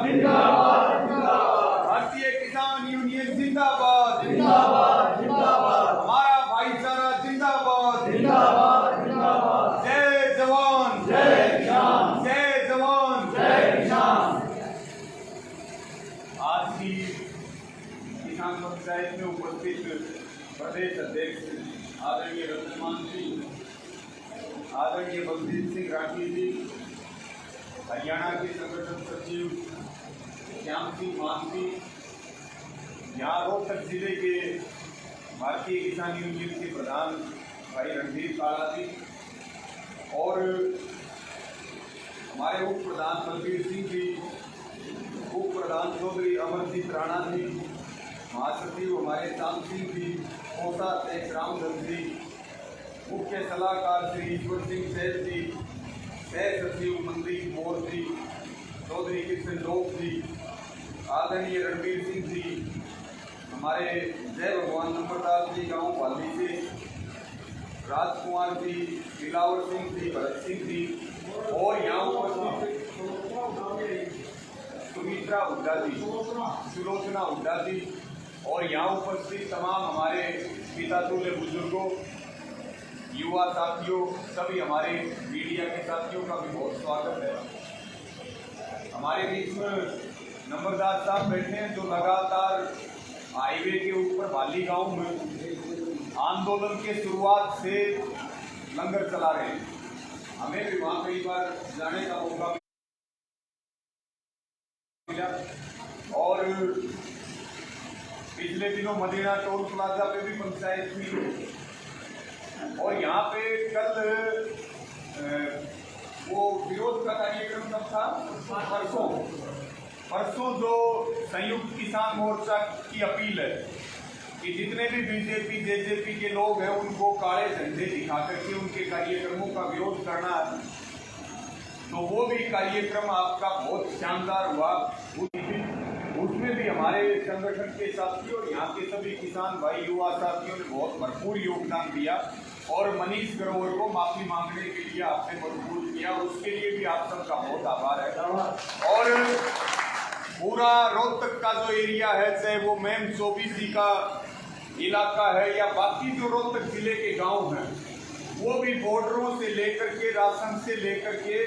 जिंदाबाद जिंदाबाद। भारतीय किसान यूनियन जिंदाबाद जिंदाबाद जिंदाबाद। हमारा भाईचारा जिंदाबाद जिंदाबाद जिंदाबाद। जय जवान जय किसान। जय जवान जय किसान। आज की किसान पंचायत में उपस्थित प्रदेश अध्यक्ष आदरणीय रत्नमान जी, आदरणीय बलजीत सिंह राठी जी, हरियाणा के संगठन सचिव श्याम सिंह मानसी, यहाँ रोहतक जिले के भारतीय किसान यूनियन के प्रधान भाई रणधीर काला जी और हमारे उप प्रधान बलबीर सिंह जी, उप प्रधान चौधरी अमरजीत राणा जी, महासचिव हमारे श्याम सिंह जी, कोषाध्यक्ष रामचंद्र जी, मुख्य सलाहकार श्री ईश्वर सिंह सैद जी, सह सचिव मनदीप मोर जी, चौधरी किशन लोक जी, आदरणीय रणबीर सिंह जी, हमारे जय भगवान नंबरदार जी गांव पाली से, राजकुमार जी, दिलावर सिंह जी, भरत सिंह जी और यहाँ उपस्थित सुमित्रा हुड्डा जी, सुलोचना हुड्डा जी और यहाँ उपस्थित तमाम हमारे पिता तुल्य बुजुर्गों, युवा साथियों, सभी हमारे मीडिया के साथियों का भी बहुत स्वागत है। हमारे बीच में नंबरदार साहब बैठे हैं जो लगातार हाईवे के ऊपर बाली गांव में आंदोलन के शुरुआत से लंगर चला रहे हैं। हमें भी वहाँ कई बार जाने का मौका मिला और पिछले दिनों मदीना टोल प्लाजा पे भी पंचायत हुई और यहाँ पे कल वो विरोध का कार्यक्रम कब था? परसों जो संयुक्त किसान मोर्चा की अपील है कि जितने भी बीजेपी जेजेपी के लोग हैं उनको काले झंडे दिखा करके उनके कार्यक्रमों का विरोध करना है, तो वो भी कार्यक्रम आपका बहुत शानदार हुआ। उसमें भी हमारे संगठन के साथियों और यहाँ के सभी किसान भाई युवा साथियों ने बहुत भरपूर योगदान दिया और मनीष ग्रोवर को माफी मांगने के लिए आपने मजबूर किया, उसके लिए भी आप सबका बहुत आभार है। और पूरा रोहतक का जो एरिया है, चाहे वो मेम चौबीसी का इलाका है या बाकी जो रोहतक जिले के गांव हैं, वो भी बॉर्डरों से लेकर के राशन से लेकर के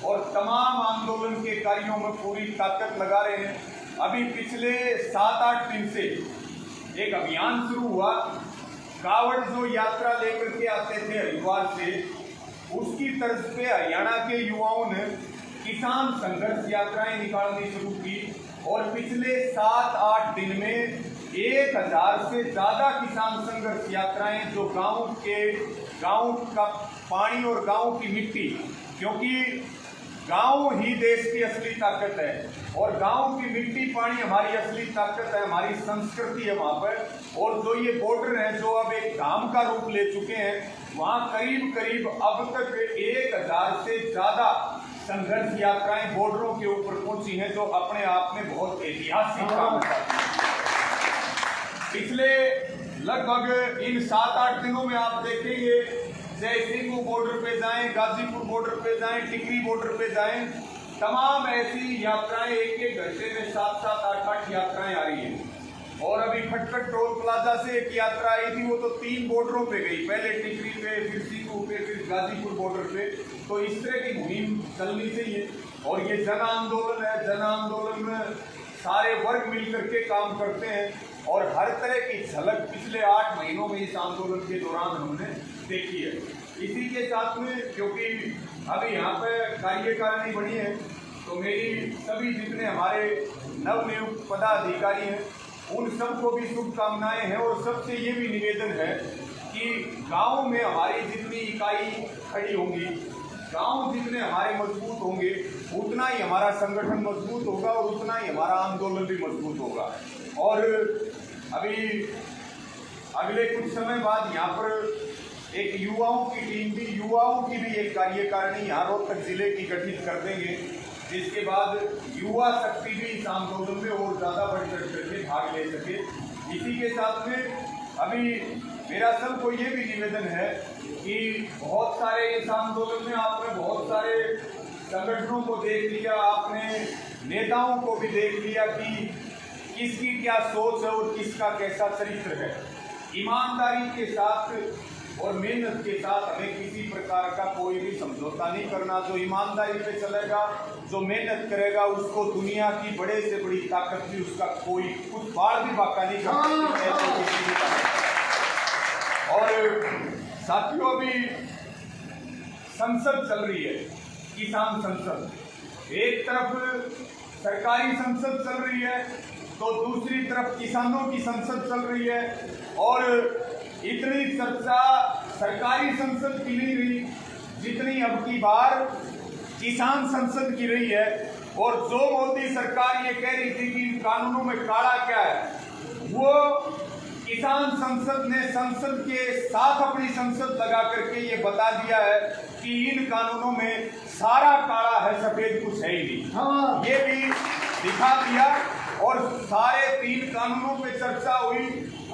और तमाम आंदोलन के कार्यों में पूरी ताकत लगा रहे हैं। अभी पिछले 7-8 दिन से एक अभियान शुरू हुआ, कावड़ जो यात्रा लेकर के आते थे हरिद्वार से, उसकी तर्ज पे हरियाणा के युवाओं ने किसान संघर्ष यात्राएं निकालनी शुरू की और पिछले 7-8 दिन में 1000 से ज्यादा किसान संघर्ष यात्राएं जो गांव का पानी और गांव की मिट्टी, क्योंकि गांव ही देश की असली ताकत है और गांव की मिट्टी पानी हमारी असली ताकत है, हमारी संस्कृति है वहाँ पर। और जो ये बॉर्डर है जो अब एक धाम का रूप ले चुके हैं, वहाँ करीब करीब अब तक 1000 से ज्यादा संघर्ष यात्राएं बॉर्डरों के ऊपर पहुंची हैं, जो अपने आप में बहुत ऐतिहासिक काम करती है। पिछले लगभग इन 7-8 दिनों में आप देखेंगे, जयसिंहपुर बॉर्डर पे जाएं, गाजीपुर बॉर्डर पे जाएं, टिकरी बॉर्डर पे जाएं, तमाम ऐसी यात्राएं एक घंटे में 7-7, 8-8 यात्राएं आ रही हैं। और अभी खटखट टोल प्लाजा से एक यात्रा आई थी, वो तो 3 बॉर्डरों पे गई, पहले टिकरी पे, फिर सीकू पे, फिर गाजीपुर बॉर्डर पे। तो इस तरह की मुहिम चलनी चाहिए और ये जन आंदोलन है। जन आंदोलन में सारे वर्ग मिलकर के काम करते हैं और हर तरह की झलक पिछले 8 महीनों में इस आंदोलन के दौरान हमने देखी है। इसी के साथ में क्योंकि अभी यहाँ पे कार्यकारिणी बनी है, तो मेरी सभी जितने हमारे नवनियुक्त पदाधिकारी हैं उन सबको भी शुभकामनाएं हैं और सबसे ये भी निवेदन है कि गांव में हमारी जितनी इकाई खड़ी होंगी, गांव जितने हमारे मजबूत होंगे, उतना ही हमारा संगठन मजबूत होगा और उतना ही हमारा आंदोलन भी मजबूत होगा। और अभी अगले कुछ समय बाद यहाँ पर एक युवाओं की भी एक कार्यकारिणी यहाँ रोहतक जिले की गठित कर देंगे, जिसके बाद युवा शक्ति भी इस आंदोलन में और ज़्यादा बढ़ चढ़ करके भाग ले सके। इसी के साथ में अभी मेरा सबको ये भी निवेदन है कि बहुत सारे इस आंदोलन में आपने बहुत सारे संगठनों को देख लिया, आपने नेताओं को भी देख लिया कि किसकी क्या सोच है और किसका कैसा चरित्र है। ईमानदारी के साथ और मेहनत के साथ हमें किसी प्रकार का कोई भी समझौता नहीं करना। जो ईमानदारी पे चलेगा, जो मेहनत करेगा, उसको दुनिया की बड़े से बड़ी ताकत भी उसका कोई कुछ बार भी बाका नहीं कर सकती। और साथियों, अभी संसद चल रही है, किसान संसद। एक तरफ सरकारी संसद चल रही है तो दूसरी तरफ किसानों की संसद चल रही है। और इतनी चर्चा सरकारी संसद की नहीं रही जितनी अब की बार किसान संसद की रही है। और जो मोदी सरकार ये कह रही थी कि कानूनों में काला क्या है, वो किसान संसद ने संसद के साथ अपनी संसद लगा करके ये बता दिया है कि इन कानूनों में सारा काला है, सफेद कुछ है ही नहीं। ये भी दिखा दिया। और सारे 3 कानूनों पे चर्चा हुई।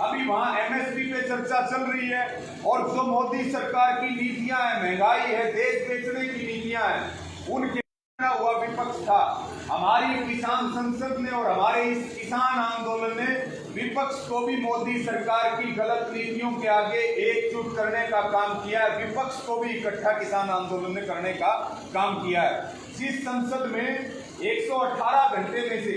अभी वहाँ एमएसपी पे चर्चा चल रही है। और जो मोदी सरकार की नीतियां हैं, महंगाई है, देश बेचने की नीतियां हैं, उनके हुआ विपक्ष था। हमारी किसान संसद ने और हमारे इस किसान आंदोलन ने विपक्ष को भी मोदी सरकार की गलत नीतियों के आगे एकजुट करने का काम किया है। विपक्ष को भी इकट्ठा किसान आंदोलन ने करने का काम किया है। जिस संसद में 118 घंटे में से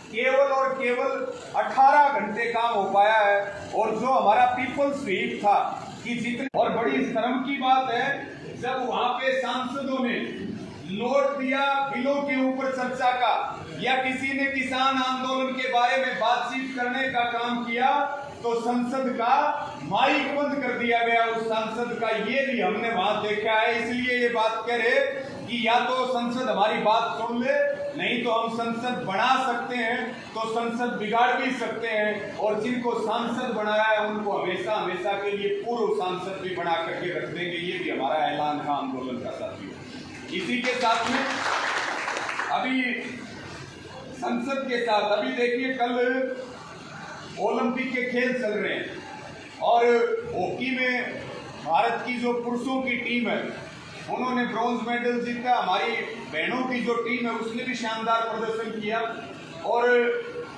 केवल और केवल 18 घंटे काम हो पाया है। और जो हमारा पीपल्स व्हीप था कि जितने, और बड़ी शर्म की बात है जब वहां पे सांसदों ने नोट दिया बिलों के ऊपर चर्चा का, या किसी ने किसान आंदोलन के बारे में बातचीत करने का काम किया, तो संसद का माइक बंद कर दिया गया उस सांसद का। ये भी हमने वहां देखा है। इसलिए ये बात कह रहे कि या तो संसद हमारी बात सुन ले, नहीं तो हम संसद बना सकते हैं तो संसद बिगाड़ भी सकते हैं। और जिनको सांसद बनाया है उनको हमेशा हमेशा के लिए पूर्व सांसद भी बना करके रख देंगे। ये भी हमारा ऐलान था आंदोलन का साथियों। इसी के साथ में अभी संसद के साथ अभी देखिए, कल ओलंपिक के खेल चल रहे हैं और हॉकी में भारत की जो पुरुषों की टीम है उन्होंने ब्रॉन्ज मेडल जीता। हमारी बहनों की जो टीम है उसने भी शानदार प्रदर्शन किया। और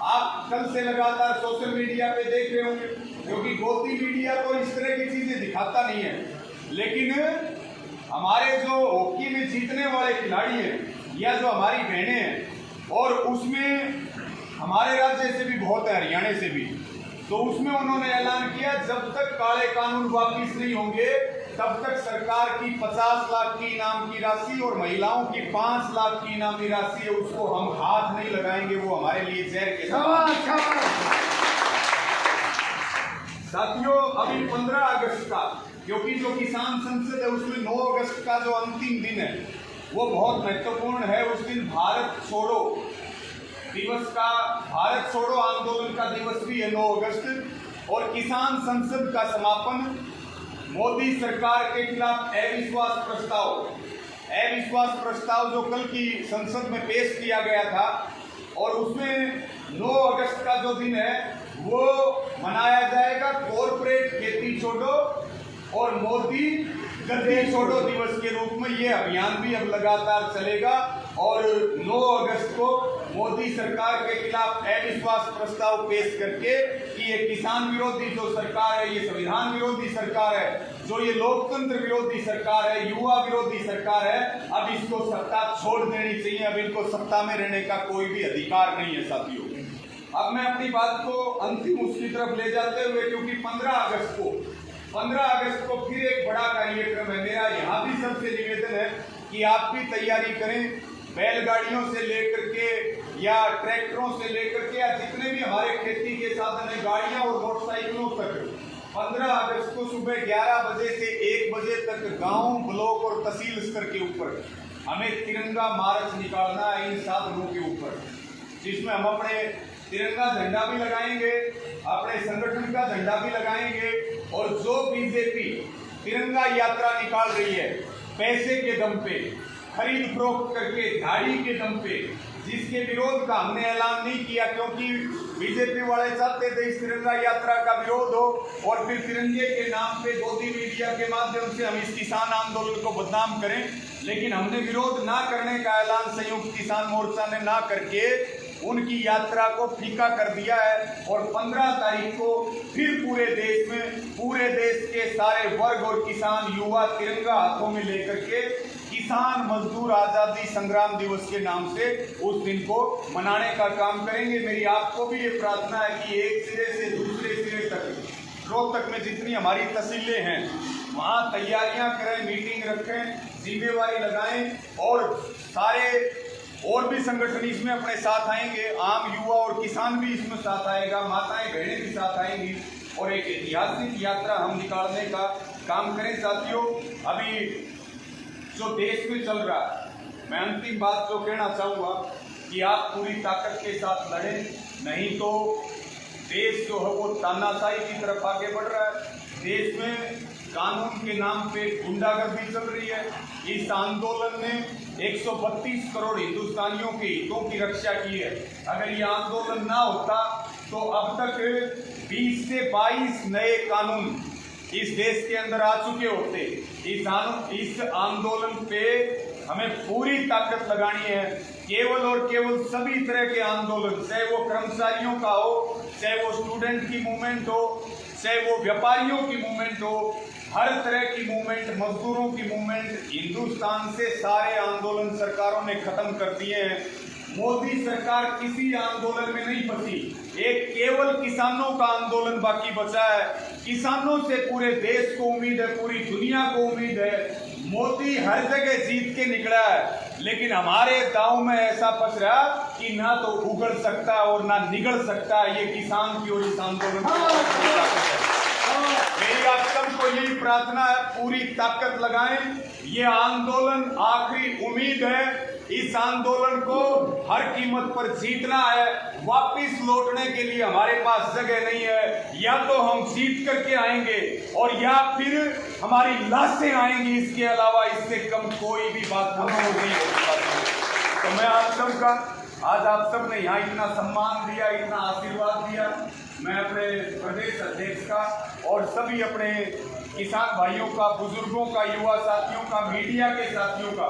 आप कल से लगातार सोशल मीडिया पे देख रहे होंगे, क्योंकि गोदी मीडिया तो इस तरह की चीजें दिखाता नहीं है, लेकिन हमारे जो हॉकी में जीतने वाले खिलाड़ी हैं या जो हमारी बहनें हैं, और उसमें हमारे राज्य से भी बहुत है, हरियाणा से भी, तो उसमें उन्होंने ऐलान किया जब तक काले कानून वापिस नहीं होंगे तब तक सरकार की 50 लाख की इनाम की राशि और महिलाओं की 5 लाख की इनामी राशि है, उसको हम हाथ नहीं लगाएंगे। वो हमारे लिए जहर के साथियों। अभी 15 अगस्त का, क्योंकि जो किसान संसद है उसमें 9 अगस्त का जो अंतिम दिन है वो बहुत महत्वपूर्ण है। उस दिन भारत छोड़ो दिवस का, भारत छोड़ो आंदोलन का दिवस भी है 9 अगस्त। और किसान संसद का समापन मोदी सरकार के खिलाफ अविश्वास प्रस्ताव जो कल की संसद में पेश किया गया था, और उसमें 9 अगस्त का जो दिन है वो मनाया जाएगा कॉर्पोरेट खेती छोड़ो और मोदी गद्दी छोड़ो दिवस के रूप में। ये अभियान भी अब लगातार चलेगा। और 9 अगस्त को मोदी सरकार के खिलाफ अविश्वास प्रस्ताव पेश करके कि ये किसान विरोधी जो सरकार है, ये संविधान विरोधी सरकार है, जो ये लोकतंत्र विरोधी सरकार है, युवा विरोधी सरकार है, अब इसको सत्ता छोड़ देनी चाहिए। अब इनको सत्ता में रहने का कोई भी अधिकार नहीं है साथियों। अब मैं अपनी बात को अंतिम उसकी तरफ ले जाते हुए, क्योंकि 15 अगस्त को फिर एक बड़ा कार्यक्रम है। मेरा यहाँ भी सबसे निवेदन है कि आप भी तैयारी करें, बैलगाड़ियों से लेकर के या ट्रैक्टरों से लेकर के या जितने भी हमारे खेती के साधन है, गाड़ियां और मोटरसाइकिलों तक 15 अगस्त को सुबह 11 बजे से 1 बजे तक गांव, ब्लॉक और तहसील स्तर के ऊपर हमें तिरंगा मार्च निकालना है इन साधनों के ऊपर, जिसमें हम अपने तिरंगा झंडा भी लगाएंगे, अपने संगठन का झंडा भी लगाएंगे। और जो बीजेपी तिरंगा यात्रा निकाल रही है पैसे के दम पे, खरीद फरोख्त करके, झाड़ी के दम पे, जिसके विरोध का हमने ऐलान नहीं किया, क्योंकि बीजेपी वाले चाहते थे इस तिरंगा यात्रा का विरोध हो और फिर तिरंगे के नाम पे गोदी मीडिया के माध्यम से हम इस किसान आंदोलन को बदनाम करें। लेकिन हमने विरोध ना करने का ऐलान संयुक्त किसान मोर्चा ने ना करके उनकी यात्रा को फीका कर दिया है। और 15 तारीख को फिर पूरे देश में, पूरे देश के सारे वर्ग और किसान युवा तिरंगा हाथों में लेकर के किसान मजदूर आजादी संग्राम दिवस के नाम से उस दिन को मनाने का काम करेंगे। मेरी आपको भी ये प्रार्थना है कि एक सिरे से दूसरे सिरे तक, रोहतक में जितनी हमारी तहसीलें हैं वहाँ तैयारियां करें, मीटिंग रखें, जिम्मेवारी लगाएं और सारे और भी संगठन इसमें अपने साथ आएंगे। आम युवा और किसान भी इसमें साथ आएगा, माताएं बहनें भी साथ आएंगी और एक ऐतिहासिक यात्रा हम निकालने का काम करें। साथियों, अभी जो देश में चल रहा है, मैं अंतिम बात जो कहना चाहूँगा कि आप पूरी ताकत के साथ लड़ें, नहीं तो देश जो है वो तानाशाही की तरफ आगे बढ़ रहा है। देश में कानून के नाम पे गुंडागर्दी चल रही है। इस आंदोलन ने 132 करोड़ हिंदुस्तानियों के हितों की रक्षा की है। अगर ये आंदोलन ना होता तो अब तक 20 से 22 नए कानून इस देश के अंदर आ चुके होते। इस आंदोलन पे हमें पूरी ताकत लगानी है। केवल और केवल सभी तरह के आंदोलन, चाहे वो कर्मचारियों का हो, चाहे वो स्टूडेंट की मूवमेंट हो, चाहे वो व्यापारियों की मूवमेंट हो, हर तरह की मूवमेंट, मजदूरों की मूवमेंट, हिंदुस्तान से सारे आंदोलन सरकारों ने खत्म कर दिए हैं। मोदी सरकार किसी आंदोलन में नहीं फंसी, एक केवल किसानों का आंदोलन बाकी बचा है। किसानों से पूरे देश को उम्मीद है, पूरी दुनिया को उम्मीद है। मोदी हर जगह जीत के निकला है, लेकिन हमारे दांव में ऐसा फंस रहा कि ना तो उगड़ सकता और ना निगल सकता। ये किसान की और इस आंदोलन की मेरी आप सबको यही प्रार्थना है, पूरी ताकत लगाएं। ये आंदोलन आखिरी उम्मीद है। इस आंदोलन को हर कीमत पर जीतना है। वापिस लौटने के लिए हमारे पास जगह नहीं है। या तो हम जीत करके आएंगे और या फिर हमारी लाशें आएंगी। इसके अलावा इससे कम कोई भी बात नहीं हो सकती। तो मैं आप सबका, आज आप सब ने यहाँ इतना सम्मान दिया, इतना आशीर्वाद दिया, मैं अपने प्रदेश अध्यक्ष का और सभी अपने किसान भाइयों का, बुजुर्गों का, युवा साथियों का, मीडिया के साथियों का,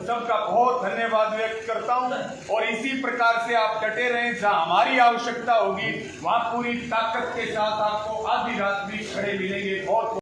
सबका बहुत धन्यवाद व्यक्त करता हूं। और इसी प्रकार से आप डटे रहें। जहां हमारी आवश्यकता होगी वहां पूरी ताकत के साथ आपको आधी रात भी खड़े मिलेंगे। बहुत